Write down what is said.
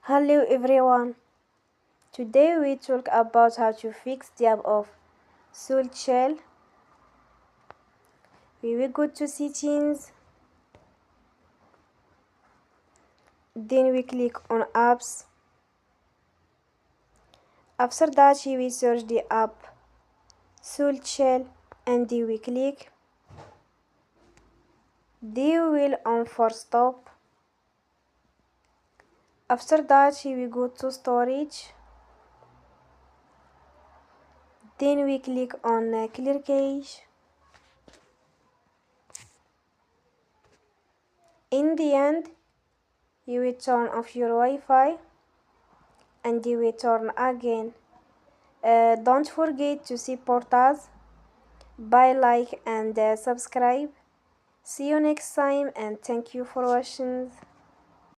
Hello everyone. Today we talk about how to fix the app of SoulChill. We will go to settings, then we click on apps. After that we search the app SoulChill and we click. Then we will on for stop. After that we go to storage. Then we click on clear cache. In the end, you will turn off your Wi-Fi and you will turn again. Don't forget to support us by like and subscribe. See you next time and thank you for watching.